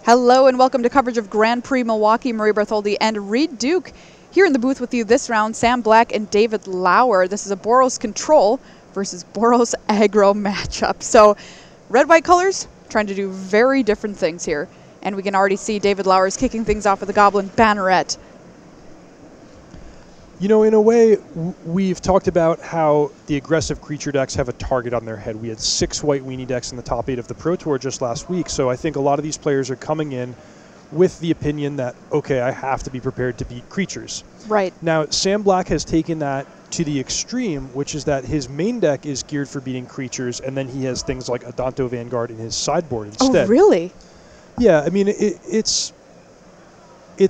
Hello and welcome to coverage of Grand Prix Milwaukee. Marie Bartholdi and Reed Duke here in the booth with you this round. Sam Black and David Lauer. This is a Boros Control versus Boros Aggro matchup. So red-white colors trying to do very different things here. And we can already see David Lauer is kicking things off with the Goblin Banneret. You know, in a way, we've talked about how the aggressive creature decks have a target on their head. We had 6 white weenie decks in the top 8 of the Pro Tour just last week, so I think a lot of these players are coming in with the opinion that, okay, I have to be prepared to beat creatures. Right. Now, Sam Black has taken that to the extreme, which is that his main deck is geared for beating creatures, and then he has things like Adanto Vanguard in his sideboard instead. Oh, really? Yeah, I mean, it's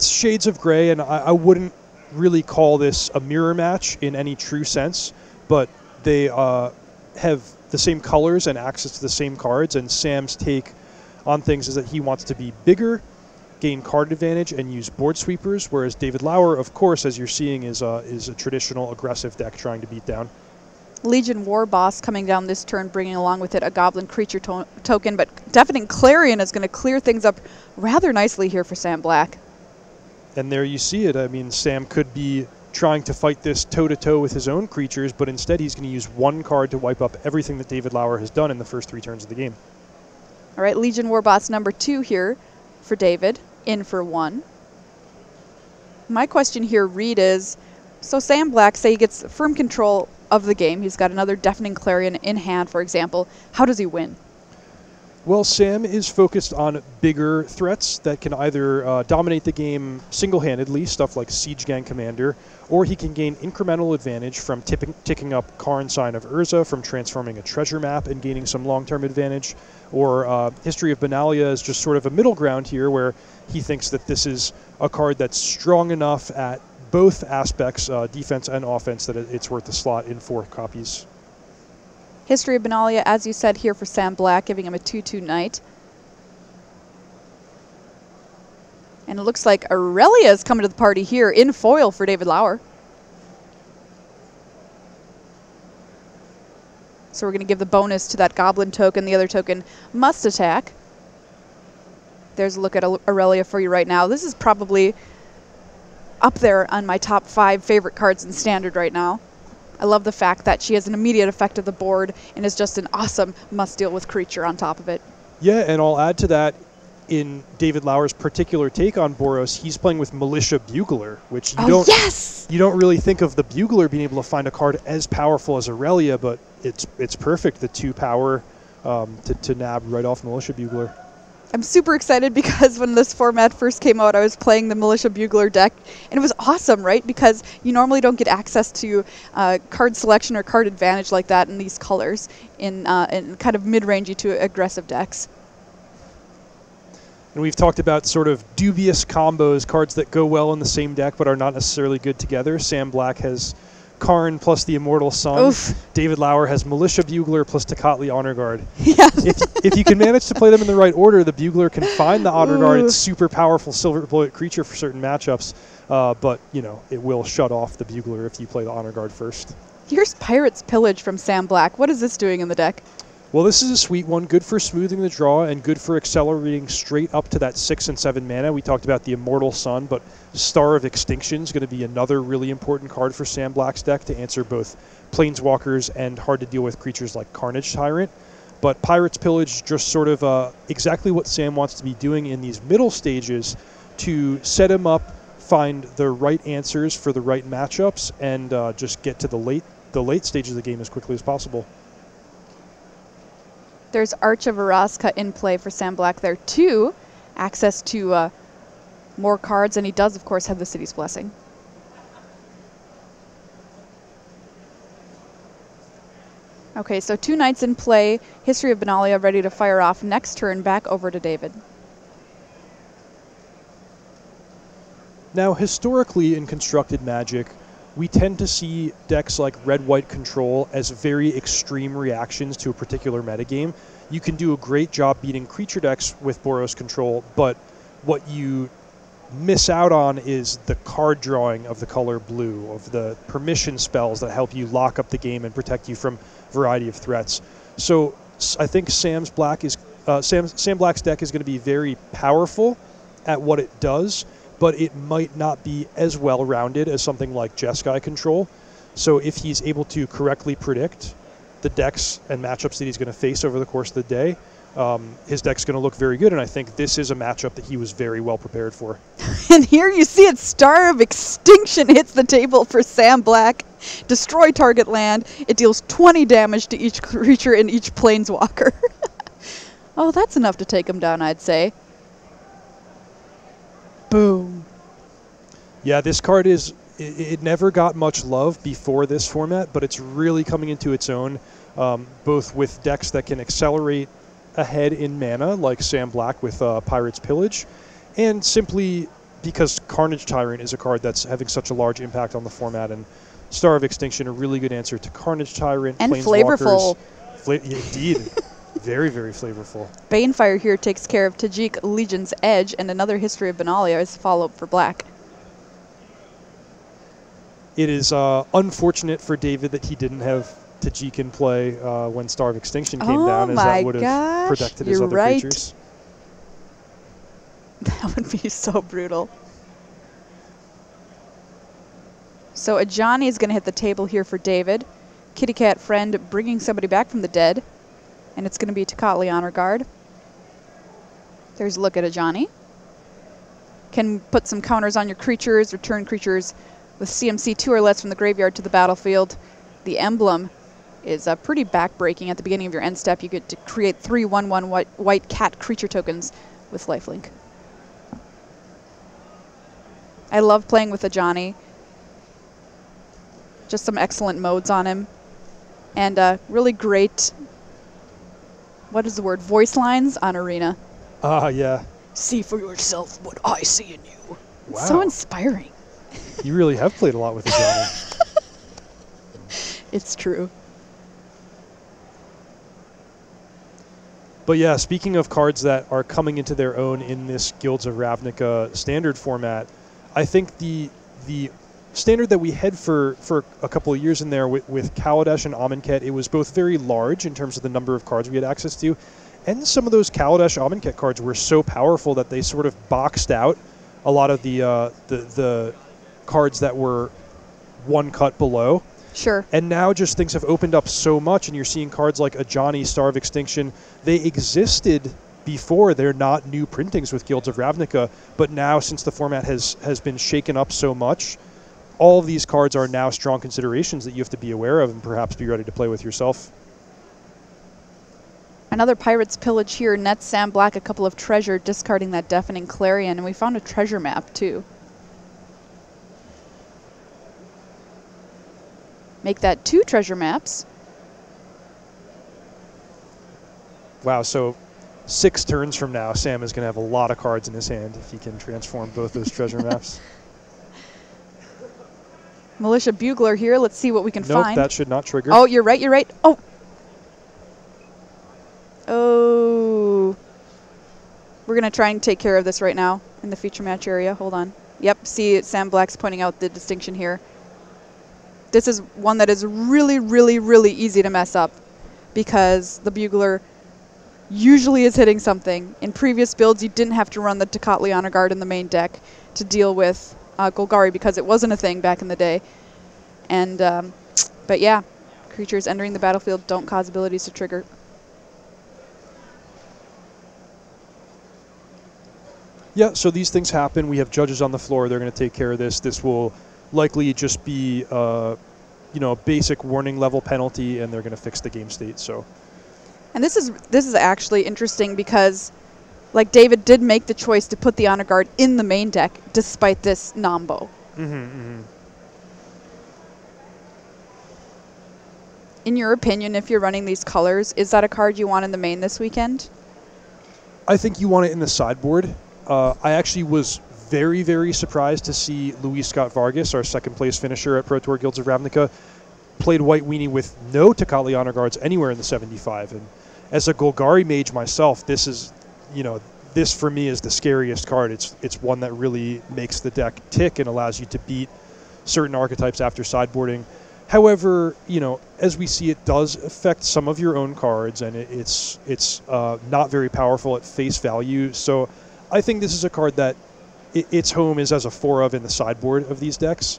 shades of gray, and I wouldn't really call this a mirror match in any true sense, but they have the same colors and access to the same cards, and Sam's take on things is that he wants to be bigger, gain card advantage, and use board sweepers, whereas David Lauer, of course, as you're seeing, is a traditional aggressive deck trying to beat down. Legion War Boss coming down this turn, bringing along with it a Goblin Creature token, but Deafening Clarion is going to clear things up rather nicely here for Sam Black. And there you see it. I mean, Sam could be trying to fight this toe-to-toe with his own creatures, but instead he's going to use one card to wipe up everything that David Lauer has done in the first 3 turns of the game. All right, Legion War Boss number 2 here for David, in for 1. My question here, Reed, is, so Sam Black, say he gets firm control of the game. He's got another Deafening Clarion in hand, for example. How does he win? Well, Sam is focused on bigger threats that can either dominate the game single-handedly, stuff like Siege Gang Commander, or he can gain incremental advantage from ticking up Karn Sign of Urza, from transforming a treasure map and gaining some long-term advantage, or History of Benalia is just sort of a middle ground here where he thinks that this is a card that's strong enough at both aspects, defense and offense, that it's worth the slot in 4 copies. History of Benalia, as you said, here for Sam Black, giving him a 2/2 knight. And it looks like Aurelia is coming to the party here in foil for David Lauer. So we're going to give the bonus to that Goblin token. The other token must attack. There's a look at Aurelia for you right now. This is probably up there on my top 5 favorite cards in Standard right now. I love the fact that she has an immediate effect of the board and is just an awesome must-deal-with creature on top of it. Yeah, and I'll add to that, in David Lauer's particular take on Boros, he's playing with Militia Bugler, which you don't really think of the Bugler being able to find a card as powerful as Aurelia, but it's perfect, the 2 power to nab right off Militia Bugler. I'm super excited because when this format first came out, I was playing the Militia Bugler deck, and it was awesome, right? Because you normally don't get access to card selection or card advantage like that in these colors in kind of mid-rangey to aggressive decks. And we've talked about sort of dubious combos, cards that go well in the same deck but are not necessarily good together. Sam Black has Karn plus the Immortal Sun. Oof. David Lauer has Militia Bugler plus Tecatli Honor Guard. Yeah. If you can manage to play them in the right order, the Bugler can find the Honor Guard. It's super powerful silver bullet creature for certain matchups, but you know it will shut off the Bugler if you play the Honor Guard first. Here's Pirate's Pillage from Sam Black. What is this doing in the deck? Well, this is a sweet one, good for smoothing the draw and good for accelerating straight up to that 6 and 7 mana. We talked about the Immortal Sun, but Star of Extinction is going to be another really important card for Sam Black's deck to answer both Planeswalkers and hard-to-deal-with creatures like Carnage Tyrant. But Pirate's Pillage just sort of exactly what Sam wants to be doing in these middle stages to set him up, find the right answers for the right matchups, and just get to the late stages of the game as quickly as possible. There's Arch of Araska in play for Sam Black there too. Access to more cards, and he does, of course, have the City's Blessing. Okay, so 2 knights in play. History of Benalia ready to fire off. Next turn, back over to David. Now, historically in constructed Magic, we tend to see decks like Red-White Control as very extreme reactions to a particular metagame. You can do a great job beating creature decks with Boros Control, but what you miss out on is the card drawing of the color blue, of the permission spells that help you lock up the game and protect you from a variety of threats. So I think Sam's Black is Sam Black's deck is going to be very powerful at what it does, but it might not be as well-rounded as something like Jeskai Control. So if he's able to correctly predict the decks and matchups that he's going to face over the course of the day, his deck's going to look very good, and I think this is a matchup that he was very well prepared for. And here you see it, Star of Extinction hits the table for Sam Black. Destroy target land. It deals 20 damage to each creature in each planeswalker. Oh, that's enough to take him down, I'd say. Boom. Yeah, this card is... It never got much love before this format, but it's really coming into its own, both with decks that can accelerate ahead in mana, like Sam Black with Pirate's Pillage, and simply because Carnage Tyrant is a card that's having such a large impact on the format, and Star of Extinction, a really good answer to Carnage Tyrant. And flavorful. Indeed. Very, very flavorful. Banefire here takes care of Tajik Legion's Edge, and another History of Benalia as follow-up for Black. It is unfortunate for David that he didn't have Tajik in play when Star of Extinction came down, as that would have protected his other creatures. That would be so brutal. So Ajani is going to hit the table here for David. Kitty Cat Friend bringing somebody back from the dead. And it's going to be Tocatli Honor Guard. There's a look at Ajani. Can put some counters on your creatures, return creatures with CMC 2 or less from the graveyard to the battlefield. The emblem is pretty backbreaking. At the beginning of your end step, you get to create 3 1/1 white cat creature tokens with lifelink. I love playing with Ajani. Just some excellent modes on him. And really great, what is the word, voice lines on Arena. Yeah. See for yourself what I see in you. Wow. It's so inspiring. You really have played a lot with Ajani. It's true. But yeah, speaking of cards that are coming into their own in this Guilds of Ravnica standard format, I think the standard that we had for a couple of years in there with Kaladesh and Amonkhet, it was both very large in terms of the number of cards we had access to, and some of those Kaladesh Amonkhet cards were so powerful that they sort of boxed out a lot of the cards that were one cut below. Sure. And now just things have opened up so much, and you're seeing cards like Ajani, Star of Extinction. They existed before. They're not new printings with Guilds of Ravnica, but now since the format has been shaken up so much, all of these cards are now strong considerations that you have to be aware of and perhaps be ready to play with yourself. Another Pirate's Pillage here nets Sam Black a couple of treasure, discarding that Deafening Clarion, and we found a treasure map too. Make that 2 treasure maps. Wow, so 6 turns from now, Sam is going to have a lot of cards in his hand if he can transform both those treasure maps. Militia Bugler here. Let's see what we can find. Nope, that should not trigger. Oh, you're right, you're right. Oh. Oh. We're going to try and take care of this right now in the feature match area. Hold on. Yep, see, Sam Black's pointing out the distinction here. This is one that is really, really, really easy to mess up because the Bugler usually is hitting something. In previous builds, you didn't have to run the Tocatli Honor Guard in the main deck to deal with Golgari because it wasn't a thing back in the day. And, but yeah, creatures entering the battlefield don't cause abilities to trigger. Yeah, so these things happen. We have judges on the floor. They're going to take care of this. This will likely just be, a basic warning level penalty, and they're going to fix the game state. So, and this is actually interesting because, like, David did make the choice to put the Honor Guard in the main deck despite this Nombo. In your opinion, if you're running these colors, is that a card you want in the main this weekend? I think you want it in the sideboard. I actually was very, very surprised to see Luis Scott Vargas, our second place finisher at Pro Tour Guilds of Ravnica, played White Weenie with no Tocatli Honor Guards anywhere in the 75. And as a Golgari mage myself, this is, this for me is the scariest card. It's one that really makes the deck tick and allows you to beat certain archetypes after sideboarding. However, you know, as we see, it does affect some of your own cards, and it's not very powerful at face value. So I think this is a card that its home is as a 4 of in the sideboard of these decks.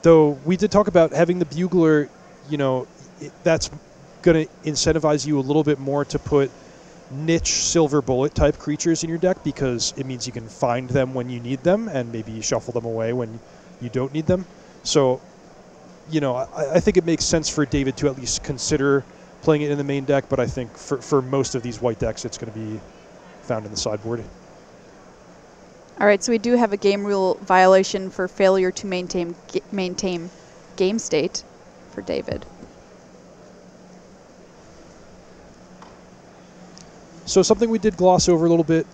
Though we did talk about having the Bugler, you know, that's going to incentivize you a little bit more to put niche silver bullet type creatures in your deck, because it means you can find them when you need them and maybe shuffle them away when you don't need them. So, you know, I think it makes sense for David to at least consider playing it in the main deck, but I think for most of these white decks, it's going to be found in the sideboard. All right, so we do have a game rule violation for failure to maintain game state for David. So something we did gloss over a little bit,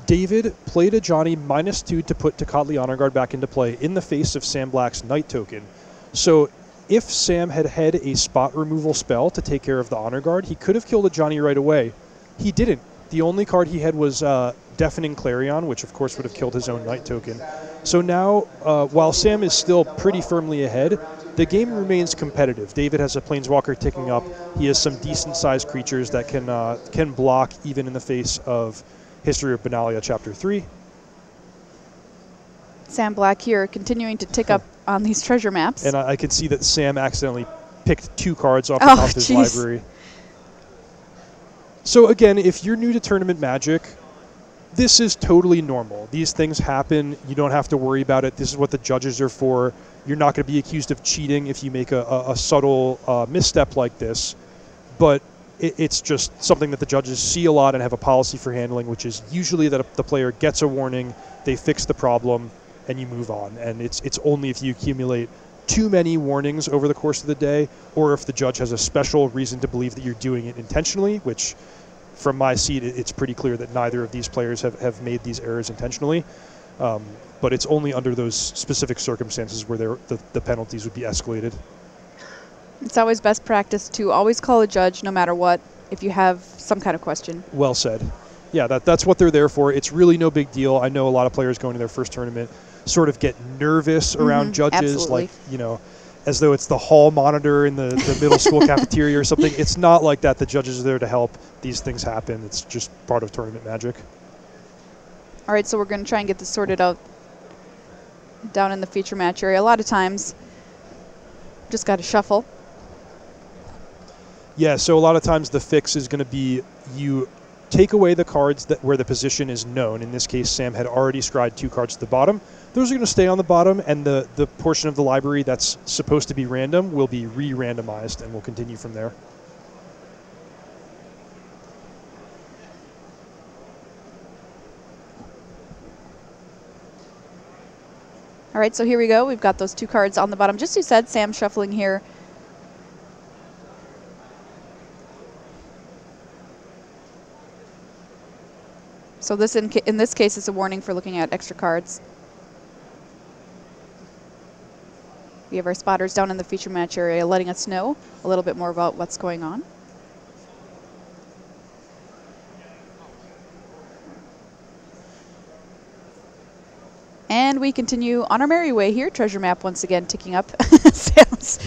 David played a Johnny -2 to put Tocatli Honor Guard back into play in the face of Sam Black's Night Token. So if Sam had had a spot removal spell to take care of the Honor Guard, he could have killed a Johnny right away. He didn't. The only card he had was Deafening Clarion, which of course would have killed his own Night Token. So now, while Sam is still pretty firmly ahead, the game remains competitive. David has a Planeswalker ticking up. He has some decent-sized creatures that can block even in the face of History of Benalia Chapter 3. Sam Black here continuing to tick up on these treasure maps. And I could see that Sam accidentally picked 2 cards off the top of his library. So again, if you're new to Tournament Magic, this is totally normal. These things happen. You don't have to worry about it. This is what the judges are for. You're not going to be accused of cheating if you make a subtle misstep like this. But it's just something that the judges see a lot and have a policy for handling, which is usually that the player gets a warning, they fix the problem, and you move on. And it's only if you accumulate too many warnings over the course of the day, or if the judge has a special reason to believe that you're doing it intentionally, which from my seat, it's pretty clear that neither of these players have made these errors intentionally. But it's only under those specific circumstances where the penalties would be escalated. It's always best practice to always call a judge no matter what if you have some kind of question. Well said. Yeah, that's what they're there for. It's really no big deal. I know a lot of players going to their first tournament sort of get nervous around judges, absolutely. like, you know, as though it's the hall monitor in the middle school cafeteria or something. It's not like that. The judges are there to help. These things happen. It's just part of Tournament Magic. All right, so we're going to try and get this sorted out down in the feature match area. A lot of times, just got to shuffle. Yeah, so a lot of times the fix is going to be you take away the cards where the position is known. In this case, Sam had already scryed 2 cards to the bottom. Those are going to stay on the bottom, and the portion of the library that's supposed to be random will be re-randomized, and we'll continue from there. All right, so here we go. We've got those 2 cards on the bottom. Just as you said, Sam shuffling here. So this in this case is a warning for looking at extra cards. We have our spotters down in the feature match area letting us know a little bit more about what's going on. And we continue on our merry way here. Treasure map once again ticking up. Sam's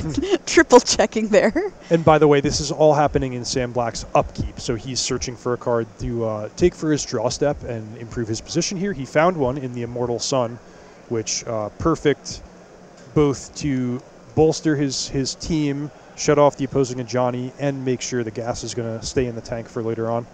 triple checking there. And by the way, this is all happening in Sam Black's upkeep. So he's searching for a card to take for his draw step and improve his position here. He found one in the Immortal Sun, which perfect both to bolster his team, shut off the opposing Johnny, and make sure the gas is going to stay in the tank for later on.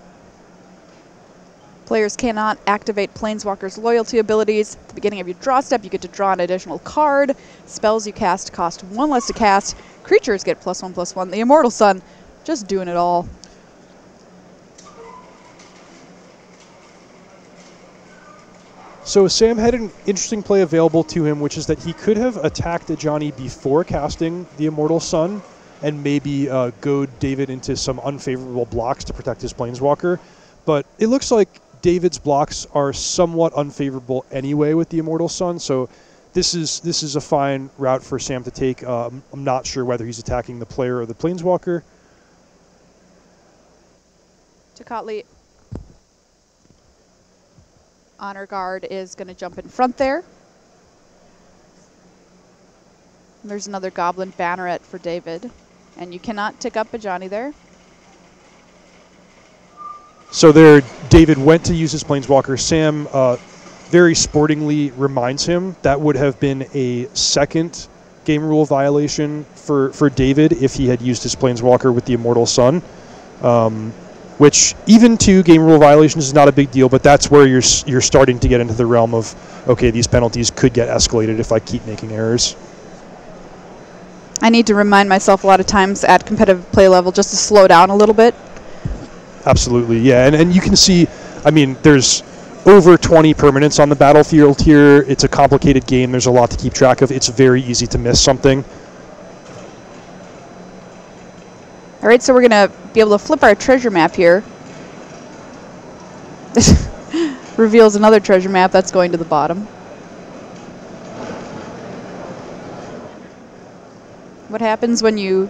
Players cannot activate Planeswalker's loyalty abilities. At the beginning of your draw step, you get to draw an additional card. Spells you cast cost 1 less to cast. Creatures get +1/+1. The Immortal Sun, just doing it all. So Sam had an interesting play available to him, which is that he could have attacked a Johnny before casting the Immortal Sun and maybe goad David into some unfavorable blocks to protect his Planeswalker. But it looks like David's blocks are somewhat unfavorable anyway with the Immortal Sun, so this is a fine route for Sam to take. I'm not sure whether he's attacking the player or the Planeswalker. Tocatli Honor Guard is going to jump in front there. There's another Goblin Banneret for David. And you cannot tick up a Johnny there. So there, David went to use his Planeswalker. Sam very sportingly reminds him that would have been a second game rule violation for David if he had used his Planeswalker with the Immortal Sun, which even 2 game rule violations is not a big deal, but that's where you're starting to get into the realm of, okay, these penalties could get escalated if I keep making errors. I need to remind myself a lot of times at competitive play level just to slow down a little bit. Absolutely, yeah, and you can see, I mean, there's over 20 permanents on the battlefield here. It's a complicated game. There's a lot to keep track of. It's very easy to miss something. All right, so we're going to be able to flip our treasure map here. This reveals another treasure map that's going to the bottom. What happens when you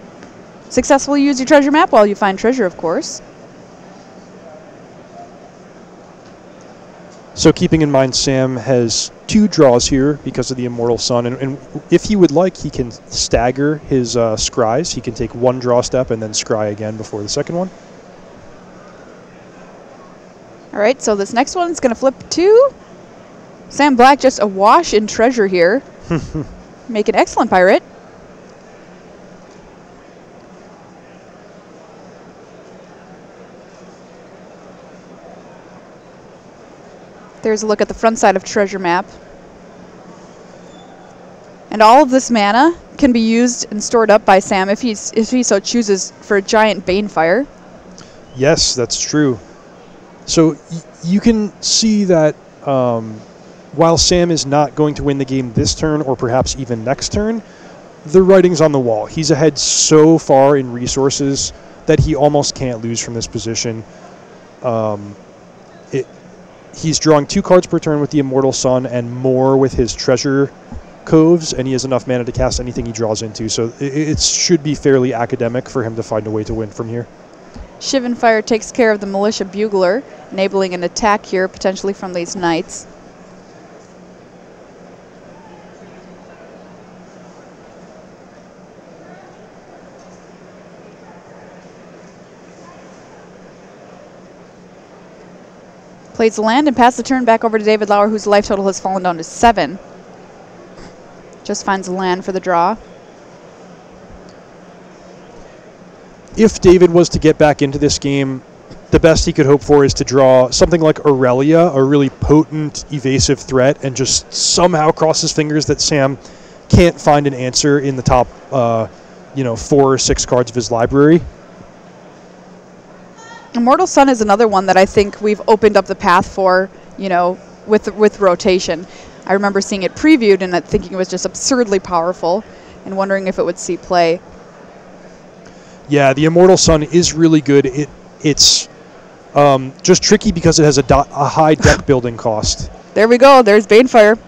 successfully use your treasure map? Well, you find treasure, of course. So keeping in mind Sam has 2 draws here because of the Immortal Sun, and if he would like, he can stagger his scries. He can take 1 draw step and then scry again before the second one. All right, so this next one's going to flip to Sam Black, just awash in treasure here. Make an excellent pirate. There's a look at the front side of treasure map. And all of this mana can be used and stored up by Sam if he so chooses for a giant Banefire. Yes, that's true. So you can see that while Sam is not going to win the game this turn or perhaps even next turn, the writing's on the wall. He's ahead so far in resources that he almost can't lose from this position. He's drawing 2 cards per turn with the Immortal Sun and more with his treasure coves, and he has enough mana to cast anything he draws into. So it should be fairly academic for him to find a way to win from here. Shivan Fire takes care of the Militia Bugler, enabling an attack here, potentially from these Knights. Plays the land and pass the turn back over to David Lauer, whose life total has fallen down to 7. Just finds a land for the draw. If David was to get back into this game, the best he could hope for is to draw something like Aurelia, a really potent, evasive threat, and just somehow cross his fingers that Sam can't find an answer in the top 4 or 6 cards of his library. Immortal Sun is another one that I think we've opened up the path for, with rotation. I remember seeing it previewed and thinking it was just absurdly powerful and wondering if it would see play. Yeah, the Immortal Sun is really good. It's just tricky because it has a high deck building cost. There we go. There's Banefire.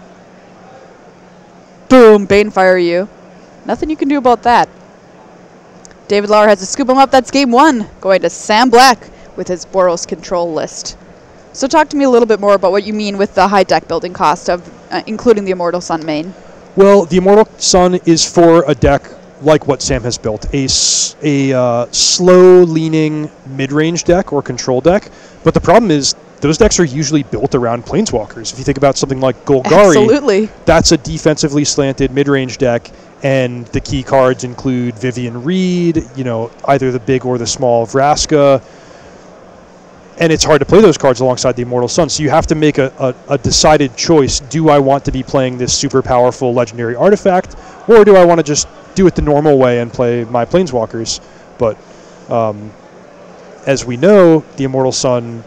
Boom, Banefire you. Nothing you can do about that. David Lauer has to scoop him up. That's game 1, going to Sam Black with his Boros control list. So talk to me a little bit more about what you mean with the high deck building cost of including the Immortal Sun main. Well, the Immortal Sun is for a deck like what Sam has built, a slow-leaning mid-range deck or control deck. But the problem is those decks are usually built around Planeswalkers. If you think about something like Golgari, absolutely, that's a defensively slanted mid-range deck. And the key cards include Vivian Reed, either the big or the small Vraska. And it's hard to play those cards alongside the Immortal Sun. So you have to make a decided choice. Do I want to be playing this super powerful legendary artifact, or do I want to just do it the normal way and play my Planeswalkers? But as we know, the Immortal Sun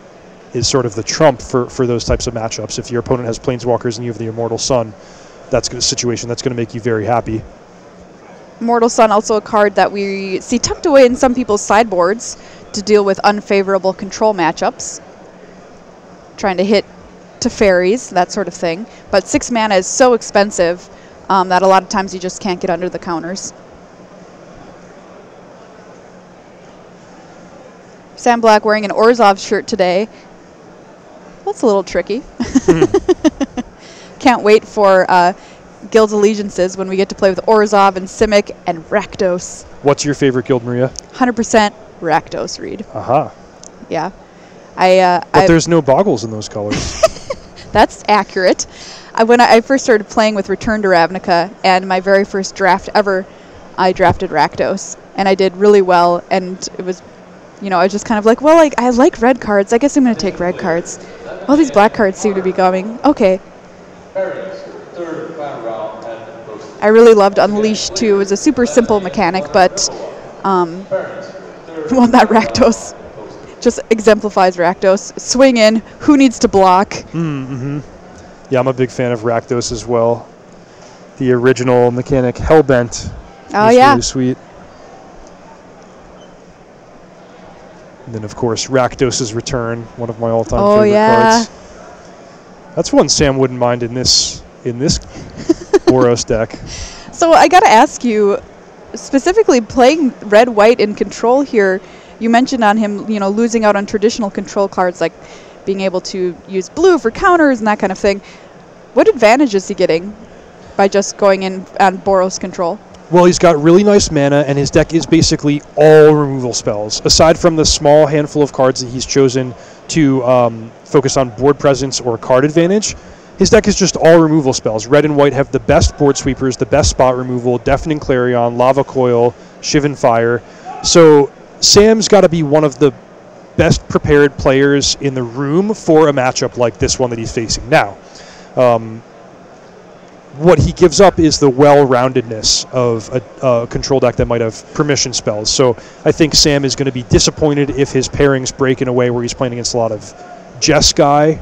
is sort of the trump for those types of matchups. If your opponent has Planeswalkers and you have the Immortal Sun, that's a situation that's going to make you very happy. Immortal Sun, also a card that we see tucked away in some people's sideboards to deal with unfavorable control matchups. Trying to hit Teferis, that sort of thing. But 6 mana is so expensive that a lot of times you just can't get under the counters. Sam Black wearing an Orzhov shirt today. That's a little tricky. Can't wait for Guild's allegiances when we get to play with Orzhov and Simic and Rakdos. What's your favorite guild, Maria? 100% Rakdos, Reed. Aha. Yeah. But there's no boggles in those colors. That's accurate. When I first started playing with Return to Ravnica, and my very first draft ever, I drafted Rakdos, and I did really well, and it was, I was just kind of like, well, I like red cards. I guess I'm going to take red cards. All these black cards seem to be coming. Okay. I really loved Unleashed, too. It was a super simple mechanic, but that Rakdos just exemplifies Rakdos. Swing in. Who needs to block? Mm-hmm. Yeah, I'm a big fan of Rakdos as well. The original mechanic, Hellbent. Oh, yeah. Really sweet. And then, of course, Rakdos' Return, one of my all-time favorite cards. That's one Sam wouldn't mind in this Boros deck. So I got to ask you, specifically playing red-white in control here, you mentioned on him, losing out on traditional control cards like being able to use blue for counters and that kind of thing. What advantage is he getting by just going in on Boros control? Well, he's got really nice mana, and his deck is basically all removal spells. Aside from the small handful of cards that he's chosen to focus on board presence or card advantage, his deck is just all removal spells. Red and white have the best board sweepers, the best spot removal, Deafening Clarion, Lava Coil, Shivan Fire. So Sam's got to be one of the best prepared players in the room for a matchup like this one that he's facing now. What he gives up is the well-roundedness of a control deck that might have permission spells. So I think Sam is going to be disappointed if his pairings break in a way where he's playing against a lot of Jeskai,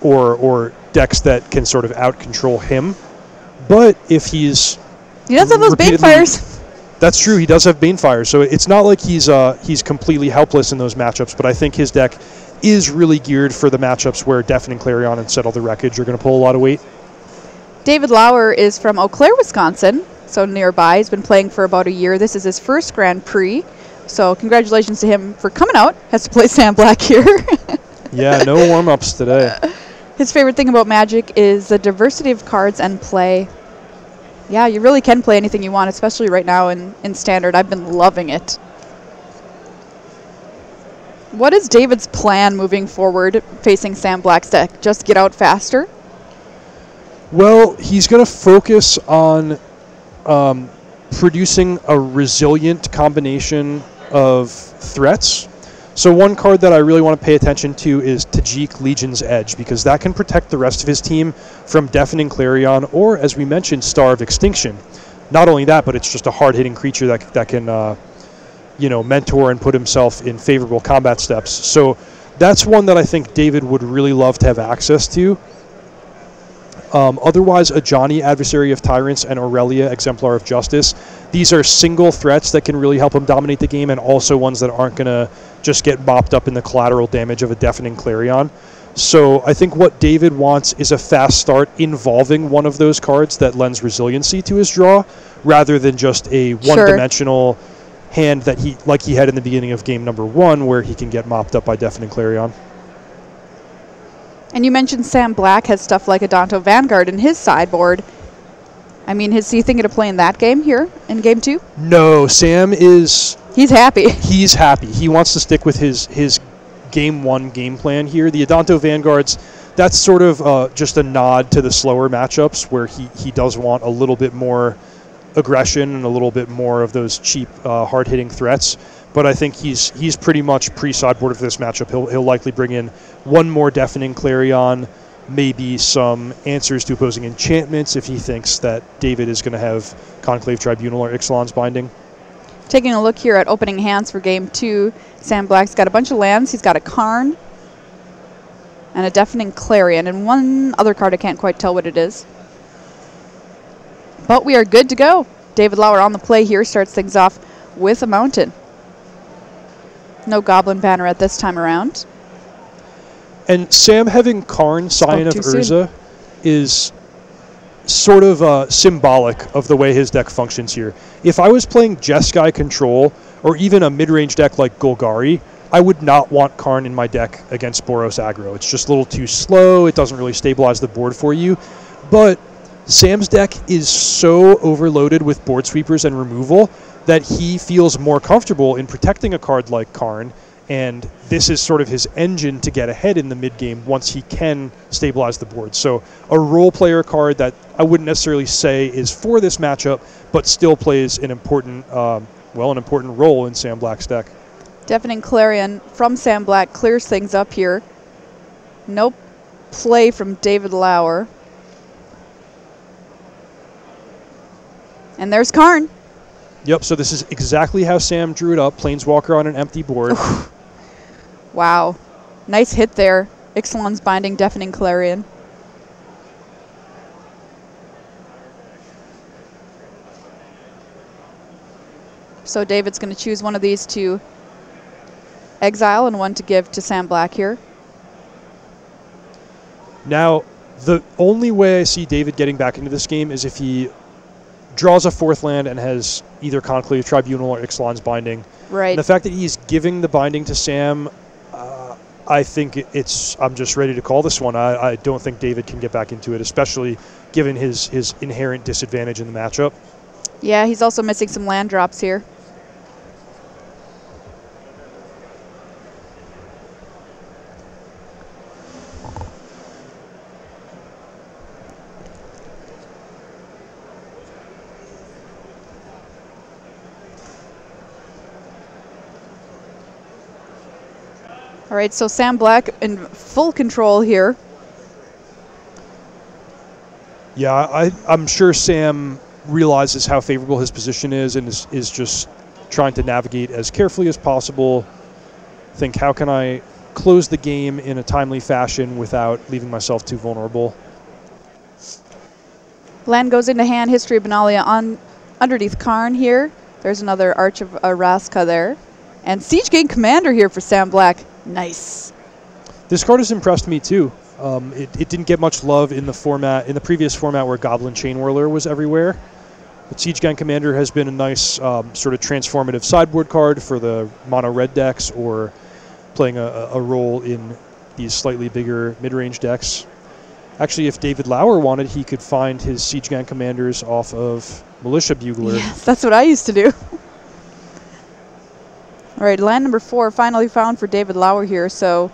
or decks that can sort of out-control him. But if he's... He does have those Banefires. That's true. He does have Banefire. So it's not like he's completely helpless in those matchups, but I think his deck is really geared for the matchups where Deafening Clarion and Settle the Wreckage are going to pull a lot of weight. David Lauer is from Eau Claire, Wisconsin, so nearby. He's been playing for about a year. This is his first Grand Prix, so congratulations to him for coming out. Has to play Sam Black here. Yeah, no warm-ups today. His favorite thing about Magic is the diversity of cards and play. Yeah, you really can play anything you want, especially right now in Standard. I've been loving it. What is David's plan moving forward facing Sam Black's deck? Just get out faster? Well, he's going to focus on producing a resilient combination of threats. So one card that I really want to pay attention to is Tajik Legion's Edge, because that can protect the rest of his team from Deafening Clarion or, as we mentioned, Star of Extinction. Not only that, but it's just a hard-hitting creature that can... mentor and put himself in favorable combat steps. So that's one that I think David would really love to have access to. Otherwise, Ajani, Adversary of Tyrants, and Aurelia, Exemplar of Justice. These are single threats that can really help him dominate the game, and also ones that aren't going to just get mopped up in the collateral damage of a Deafening Clarion. So I think what David wants is a fast start involving one of those cards that lends resiliency to his draw, rather than just a one-dimensional hand that he had in the beginning of game number 1, where he can get mopped up by Deafening Clarion. And you mentioned Sam Black has stuff like Adanto Vanguard in his sideboard. I mean, is he thinking of playing that game here in game 2? No, Sam is... He's happy. He's happy. He wants to stick with his game 1 game plan here. The Adanto Vanguards, that's sort of just a nod to the slower matchups where he does want a little bit more aggression and a little bit more of those cheap, hard-hitting threats. But I think he's pretty much pre-sideboarded for this matchup. He'll likely bring in one more Deafening Clarion, maybe some answers to opposing enchantments if he thinks that David is going to have Conclave Tribunal or Ixalan's Binding. Taking a look here at opening hands for game 2, Sam Black's got a bunch of lands. He's got a Karn and a Deafening Clarion, and one other card I can't quite tell what it is. But we are good to go. David Lauer on the play here starts things off with a Mountain. No Goblin Banner at this time around. And Sam having Karn, Scion of Urza, is sort of symbolic of the way his deck functions here. If I was playing Jeskai Control, or even a mid-range deck like Golgari, I would not want Karn in my deck against Boros aggro. It's just a little too slow. It doesn't really stabilize the board for you. But Sam's deck is so overloaded with board sweepers and removal that he feels more comfortable in protecting a card like Karn, and this is sort of his engine to get ahead in the mid-game once he can stabilize the board. So a role player card that I wouldn't necessarily say is for this matchup, but still plays an important, an important role in Sam Black's deck. Deafening Clarion from Sam Black clears things up here. No play from David Lauer. And there's Karn. Yep, so this is exactly how Sam drew it up. Planeswalker on an empty board. Wow. Nice hit there. Ixalan's Binding, Deafening Clarion. So David's going to choose one of these to exile and one to give to Sam Black here. Now, the only way I see David getting back into this game is if he draws a fourth land and has either Conclave Tribunal or Ixalan's Binding. Right. And the fact that he's giving the Binding to Sam, I think I'm just ready to call this one. I don't think David can get back into it, especially given his inherent disadvantage in the matchup. Yeah, he's also missing some land drops here. All right, so Sam Black in full control here. Yeah, I'm sure Sam realizes how favorable his position is and is just trying to navigate as carefully as possible. Think, how can I close the game in a timely fashion without leaving myself too vulnerable? Land goes into hand, History of Benalia on underneath Karn here. There's another Arch of Araska there. And Siege Gang Commander here for Sam Black. Nice. This card has impressed me too. It didn't get much love in the previous format where Goblin Chain Whirler was everywhere. But Siege Gang Commander has been a nice sort of transformative sideboard card for the mono red decks, or playing a role in these slightly bigger mid-range decks. Actually, if David Lauer wanted, he could find his Siege Gang Commanders off of Militia Bugler. Yes, that's what I used to do. All right, land number 4 finally found for David Lauer here, so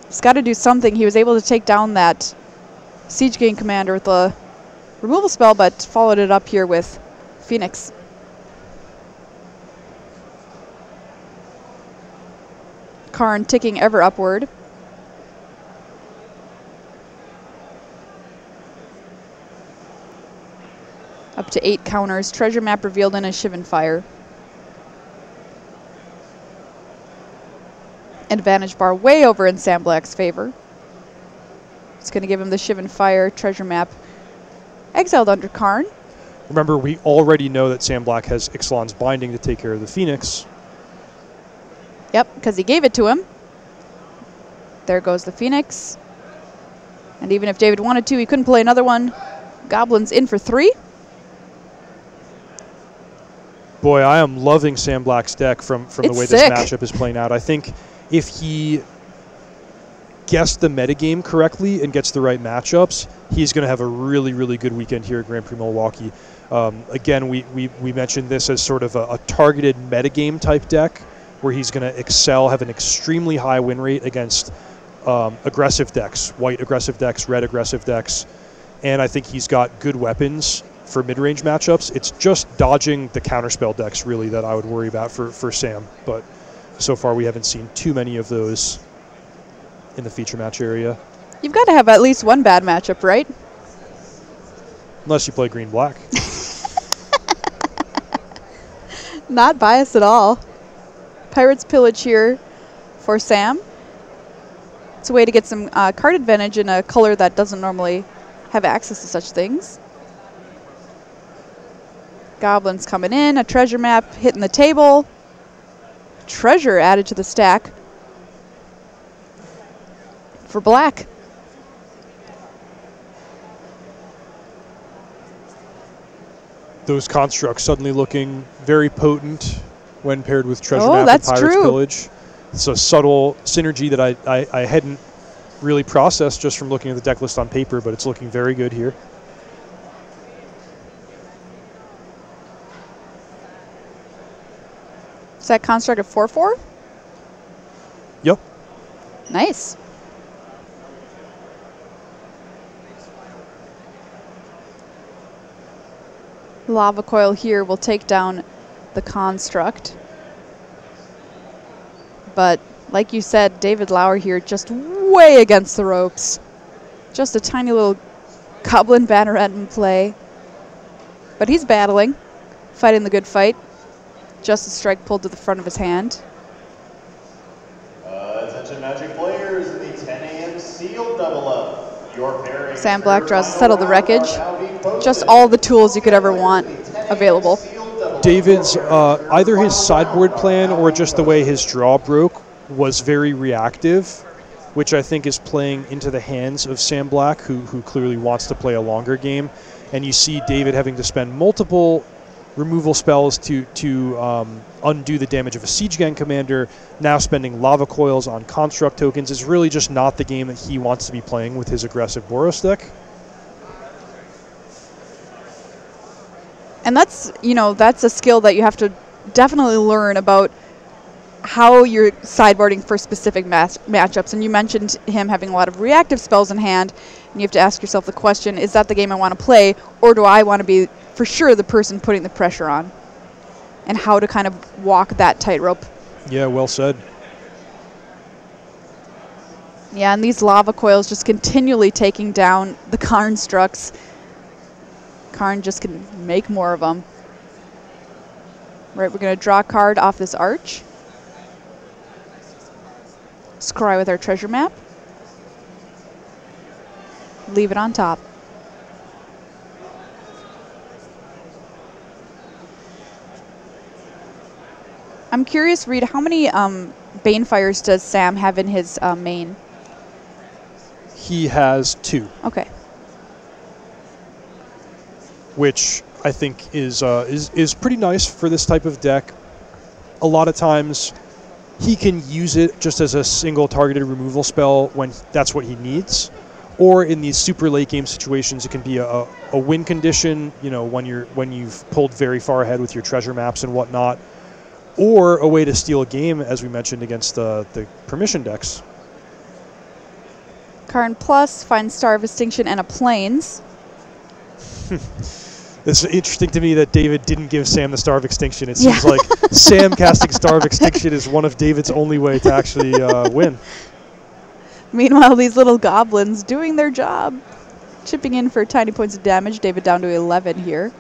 he's got to do something. He was able to take down that Siege Gang Commander with a removal spell, but followed it up here with Phoenix. Karn ticking ever upward. Up to 8 counters. Treasure map revealed in a Shivan Fire. Advantage bar way over in Sam Black's favor. It's going to give him the Shivan Fire treasure map exiled under Karn. Remember, we already know that Sam Black has Ixalan's Binding to take care of the Phoenix. Yep, because he gave it to him. There goes the Phoenix. And even if David wanted to, he couldn't play another one. Goblin's in for 3. Boy, I am loving Sam Black's deck from the way this matchup is playing out. I think if he guessed the metagame correctly and gets the right matchups, he's going to have a really, really good weekend here at Grand Prix Milwaukee. Again, we mentioned this as sort of a targeted metagame type deck where he's going to excel, have an extremely high win rate against aggressive decks, white aggressive decks, red aggressive decks. And I think he's got good weapons for mid-range matchups. It's just dodging the counterspell decks, really, that I would worry about for Sam. But so far, we haven't seen too many of those in the feature match area. You've got to have at least one bad matchup, right? Unless you play green-black. Not biased at all. Pirate's Pillage here for Sam. It's a way to get some card advantage in a color that doesn't normally have access to such things. Goblins coming in, a treasure map hitting the table. Treasure added to the stack for Black. Those constructs suddenly looking very potent when paired with treasure map and that's Pirate's true. Pillage. It's a subtle synergy that I hadn't really process just from looking at the deck list on paper, but it's looking very good here. Is that construct a 4/4? Yep. Nice. Lava Coil here will take down the construct. But like you said, David Lauer here just way against the ropes. Just a tiny little Goblin Banneret in play. But he's battling, fighting the good fight. Just a strike pulled to the front of his hand. Attention Magic players in the 10 a.m. sealed double up. Your pairing. Sam Black draws to settle the wreckage. Just all the tools you could ever want available. David's, either his sideboard plan or just the way his draw broke was very reactive, which I think is playing into the hands of Sam Black, who clearly wants to play a longer game. And you see David having to spend multiple removal spells to undo the damage of a Siege Gang commander, now spending Lava Coils on construct tokens. Is really just not the game that he wants to be playing with his aggressive Boros deck. And that's, you know, that's a skill that you have to definitely learn about how you're sideboarding for specific matchups. And you mentioned him having a lot of reactive spells in hand, and you have to ask yourself the question, is that the game I want to play, or do I want to be for sure the person putting the pressure on? And how to kind of walk that tightrope. Yeah, well said. Yeah, and these Lava Coils just continually taking down the constructs. Karn just can make more of them. Right, we're going to draw a card off this arch. Scry with our treasure map. Leave it on top. I'm curious, Reed, how many Banefires does Sam have in his main? He has 2. Okay. Which I think is pretty nice for this type of deck. A lot of times he can use it just as a single targeted removal spell when that's what he needs. Or in these super late game situations, it can be a win condition, you know, when you've pulled very far ahead with your treasure maps and whatnot. Or a way to steal a game, as we mentioned, against the permission decks. Karn Plus, find Star of Extinction and a Plains. It's interesting to me that David didn't give Sam the Star of Extinction. It seems like Sam casting Star of Extinction is one of David's only way to actually win. Meanwhile, these little goblins doing their job. Chipping in for tiny points of damage. David down to 11 here.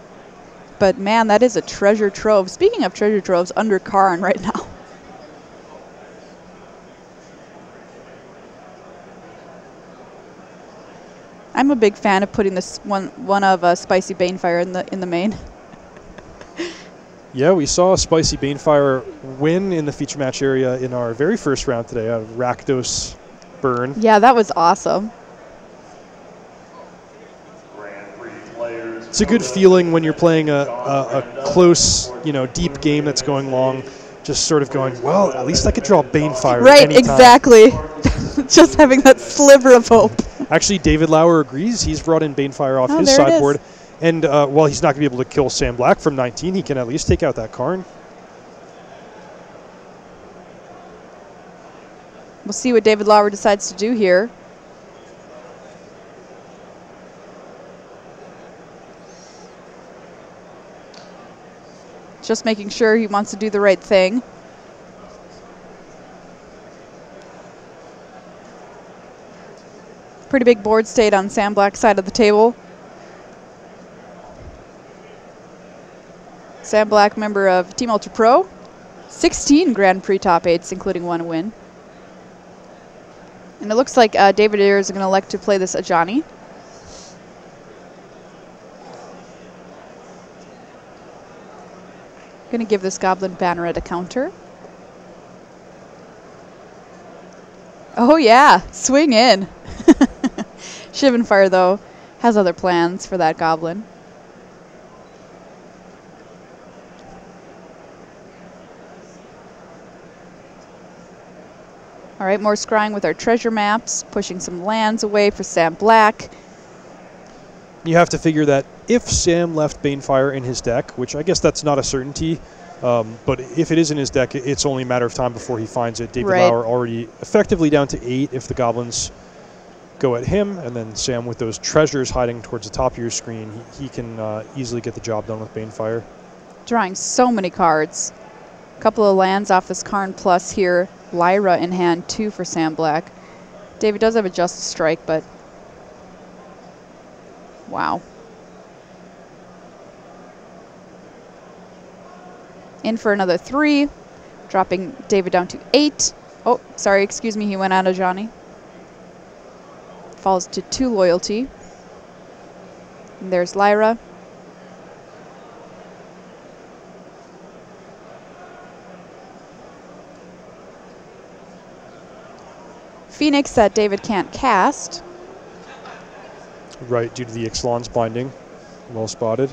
But man, that is a treasure trove. Speaking of treasure troves, under Karn right now. I'm a big fan of putting this one of Spicy Banefire in the main. Yeah, we saw a Spicy Banefire win in the feature match area in our very first round today out of Rakdos Burn. Yeah, that was awesome. It's a good feeling when you're playing a close, you know, deep game that's going long. Just sort of going, well, at least I could draw Banefire. Right, anytime. exactly. Just having that sliver of hope. Actually, David Lauer agrees. He's brought in Banefire off his sideboard. And while he's not going to be able to kill Sam Black from 19, he can at least take out that Karn. We'll see what David Lauer decides to do here. Just making sure he wants to do the right thing. Pretty big board state on Sam Black's side of the table. Sam Black, member of Team Ultra Pro. 16 Grand Prix top 8s, including 1 win. And it looks like David Ayers is going to elect to play this Ajani. Going to give this Goblin Banneret a counter. Oh yeah, swing in. Shivanfire, though, has other plans for that Goblin. All right, more scrying with our treasure maps, pushing some lands away for Sam Black. You have to figure that if Sam left Banefire in his deck, which I guess that's not a certainty, but if it is in his deck, it's only a matter of time before he finds it. David Lauer already effectively down to 8 if the Goblins go at him, and then Sam with those treasures hiding towards the top of your screen, he can easily get the job done with Banefire. Drawing so many cards. A couple of lands off this Karn Plus here. Lyra in hand, 2 for Sam Black. David does have a Justice Strike, but wow. In for another 3, dropping David down to 8. Oh, sorry, excuse me, he went out of Johnny. Falls to 2 loyalty. And there's Lyra. Phoenix that David can't cast. Right, due to the Ixalan's binding. Well spotted.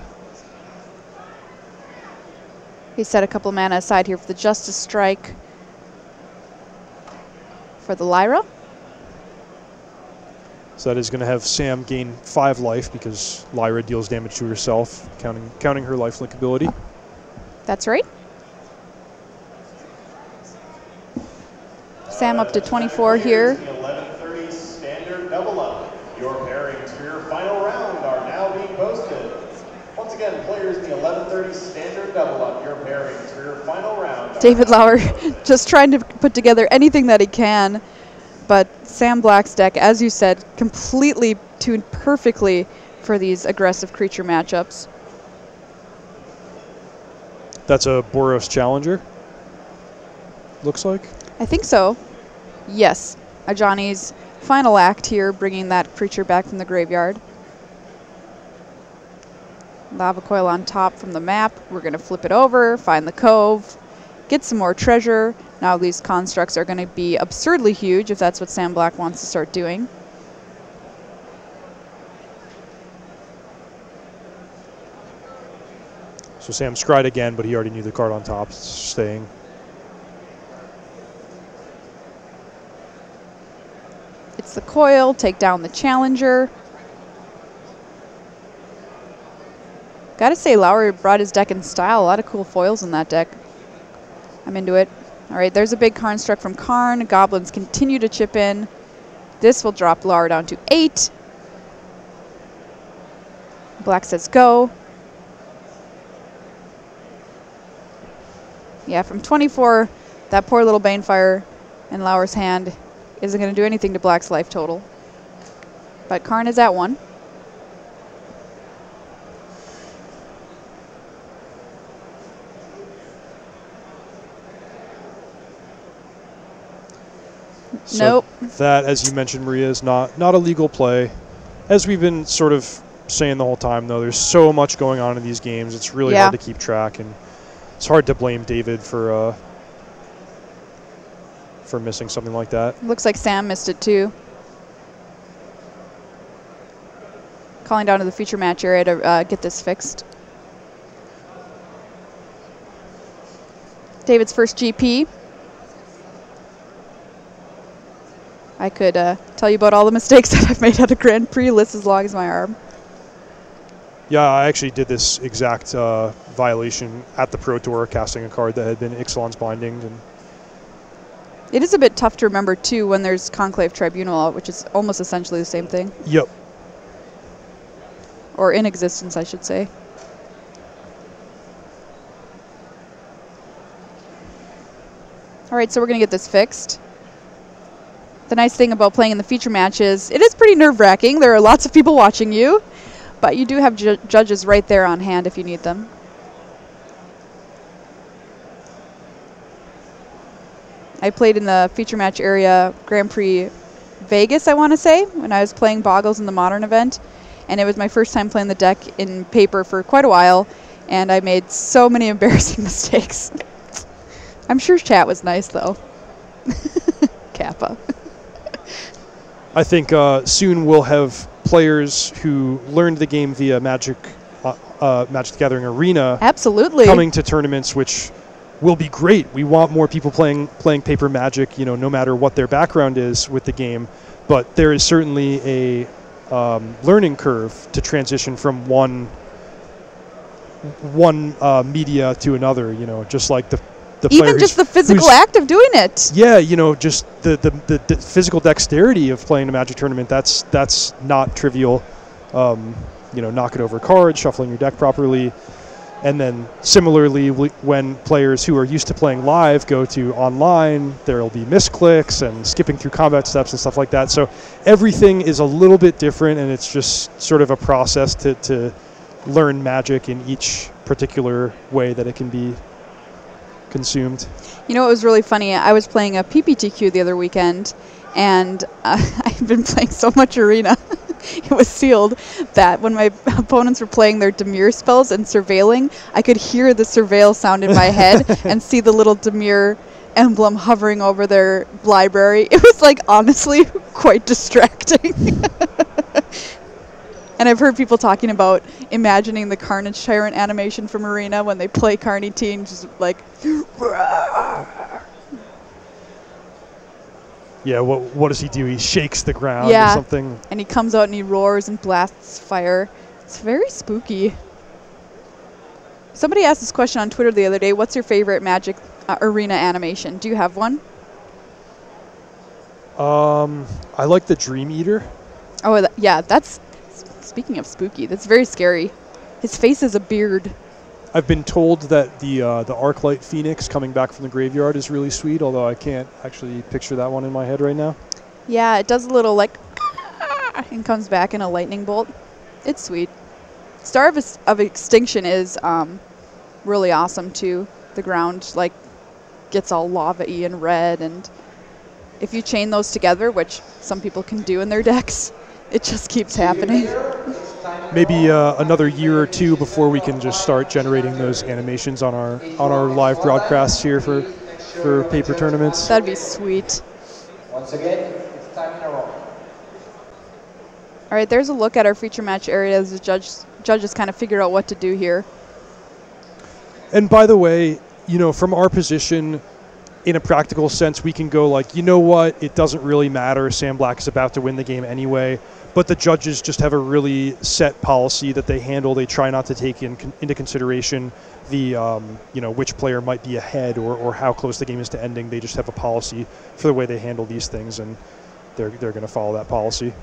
He set a couple mana aside here for the Justice Strike. For the Lyra. So that is going to have Sam gain 5 life because Lyra deals damage to herself, counting her lifelink ability. That's right. Sam up to 24 here. 11:30 standard double up. Your pairings for your final round are now being posted. Once again, players in the 11:30 standard double up. Your pairings for your final round. David Lauer just trying to put together anything that he can. But Sam Black's deck, as you said, completely tuned perfectly for these aggressive creature matchups. That's a Boros Challenger, looks like. I think so. Yes. Ajani's final act here, bringing that creature back from the graveyard. Lava Coil on top from the map. We're going to flip it over, find the cove, get some more treasure. Now these constructs are going to be absurdly huge if that's what Sam Black wants to start doing. So Sam scryed again, but he already knew the card on top, staying. It's the coil, take down the challenger. Gotta say, Lauer brought his deck in style. A lot of cool foils in that deck. I'm into it. All right, there's a big construct from Karn. Goblins continue to chip in. This will drop Lauer down to 8. Black says go. Yeah, from 24, that poor little Banefire in Lauer's hand isn't going to do anything to Black's life total. But Karn is at 1. So nope. That, as you mentioned, Maria, is not a legal play. As we've been sort of saying the whole time, though, there's so much going on in these games. It's really hard to keep track, and it's hard to blame David for missing something like that. Looks like Sam missed it too. Calling down to the feature match area to get this fixed. David's first GP. I could tell you about all the mistakes that I've made at a Grand Prix list as long as my arm. Yeah, I actually did this exact violation at the Pro Tour, casting a card that had been Ixalan's binding. And it is a bit tough to remember, too, when there's Conclave Tribunal out, which is almost essentially the same thing. Yep. Or in existence, I should say. All right, so we're going to get this fixed. The nice thing about playing in the feature match is it is pretty nerve-wracking. There are lots of people watching you, but you do have judges right there on hand if you need them. I played in the feature match area Grand Prix Vegas, I want to say, when I was playing Boggles in the Modern event. And it was my first time playing the deck in paper for quite a while, and I made so many embarrassing mistakes. I'm sure chat was nice, though. Kappa. I think soon we'll have players who learned the game via Magic the Gathering Arena Absolutely. coming to tournaments, which will be great. We want more people playing Paper Magic, no matter what their background is with the game. But there is certainly a learning curve to transition from one media to another. Just like the even just the physical act of doing it. Yeah, just the physical dexterity of playing a Magic tournament. That's not trivial. Knocking over cards, shuffling your deck properly. And then similarly, when players who are used to playing live go to online, there will be misclicks and skipping through combat steps and stuff like that. So everything is a little bit different, and it's just sort of a process to learn Magic in each particular way that it can be consumed. It was really funny. I was playing a PPTQ the other weekend, and I've been playing so much Arena. It was sealed that when my opponents were playing their Dimir spells and surveilling, I could hear the surveil sound in my head and see the little Dimir emblem hovering over their library. It was honestly quite distracting. And I've heard people talking about imagining the Carnage Tyrant animation from Arena when they play Carney Teen, just Yeah, what does he do? He shakes the ground or something. And he comes out and he roars and blasts fire. It's very spooky. Somebody asked this question on Twitter the other day. What's your favorite Magic Arena animation? Do you have one? I like the Dream Eater. Oh, that's... Speaking of spooky, that's very scary. His face is a beard. I've been told that the Arclight Phoenix coming back from the graveyard is really sweet, although I can't actually picture that one in my head right now. Yeah, it does a little and comes back in a lightning bolt. It's sweet. Star of Extinction is really awesome too. The ground gets all lava-y and red, and if you chain those together, which some people can do in their decks, it just keeps happening. Maybe another year or two before we can just start generating those animations on our live broadcasts here for paper tournaments. That'd be sweet. Once again, it's time in a row. All right, there's a look at our feature match area as the judges kind of figure out what to do here. And by the way, from our position, in a practical sense, we can go what? It doesn't really matter. Sam Black is about to win the game anyway. But the judges just have a really set policy that they handle. They try not to take into consideration the, which player might be ahead or how close the game is to ending. They just have a policy for the way they handle these things, and they're going to follow that policy.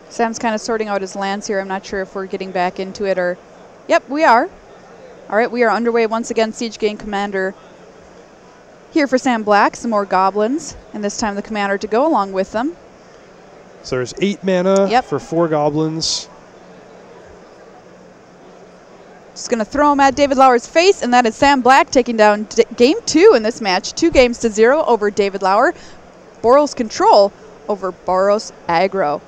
Sam's kind of sorting out his lands here. I'm not sure if we're getting back into it or... Yep, we are. All right, we are underway once again. Siege Gang Commander here for Sam Black. Some more goblins, and this time the commander to go along with them. So there's 8 mana for 4 goblins. Just going to throw him at David Lauer's face, and that is Sam Black taking down game 2 in this match. 2-0 over David Lauer. Boros control over Boros aggro.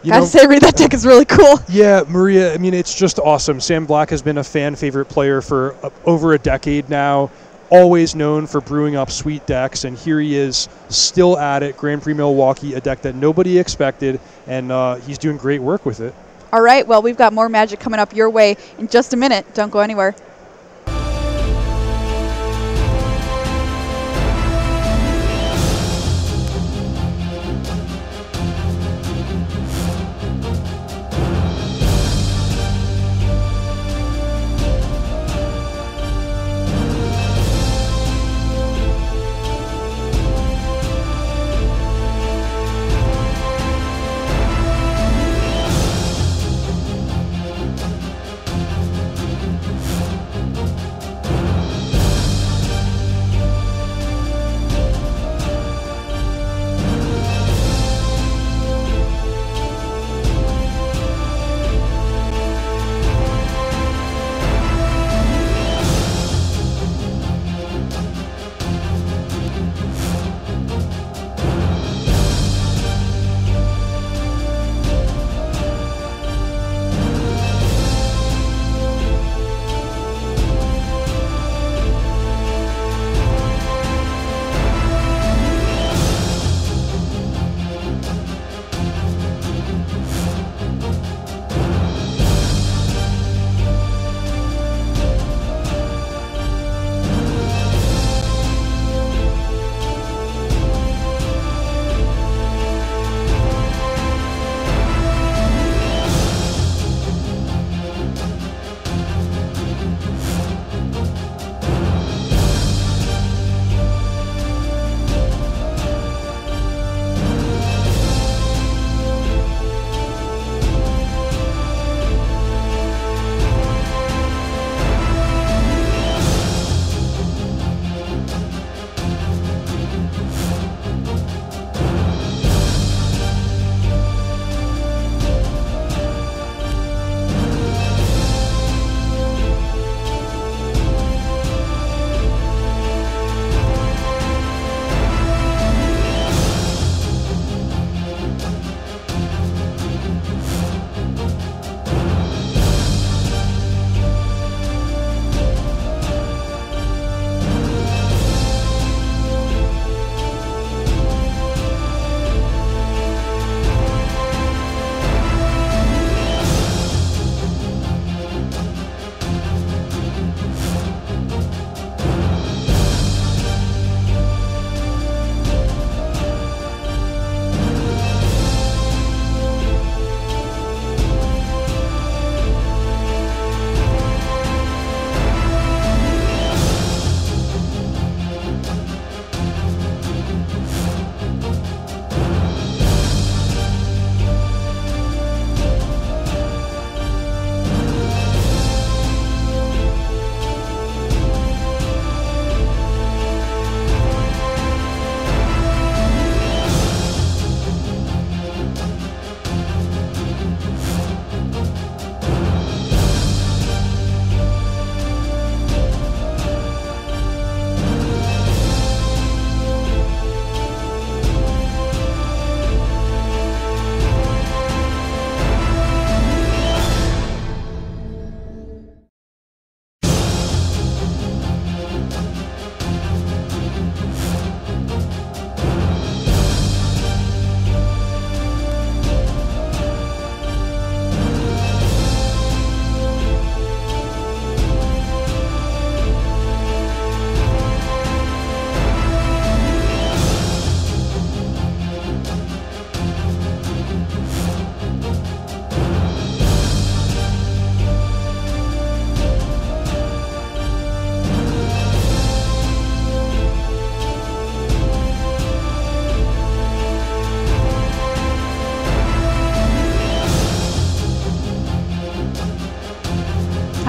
Gotta say, that deck is really cool. Yeah, Maria, it's just awesome. Sam Black has been a fan favorite player for over a decade now, always known for brewing up sweet decks, and here he is still at it. Grand Prix Milwaukee, a deck that nobody expected, and he's doing great work with it. All right, well, we've got more Magic coming up your way in just a minute. Don't go anywhere.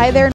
Hi there.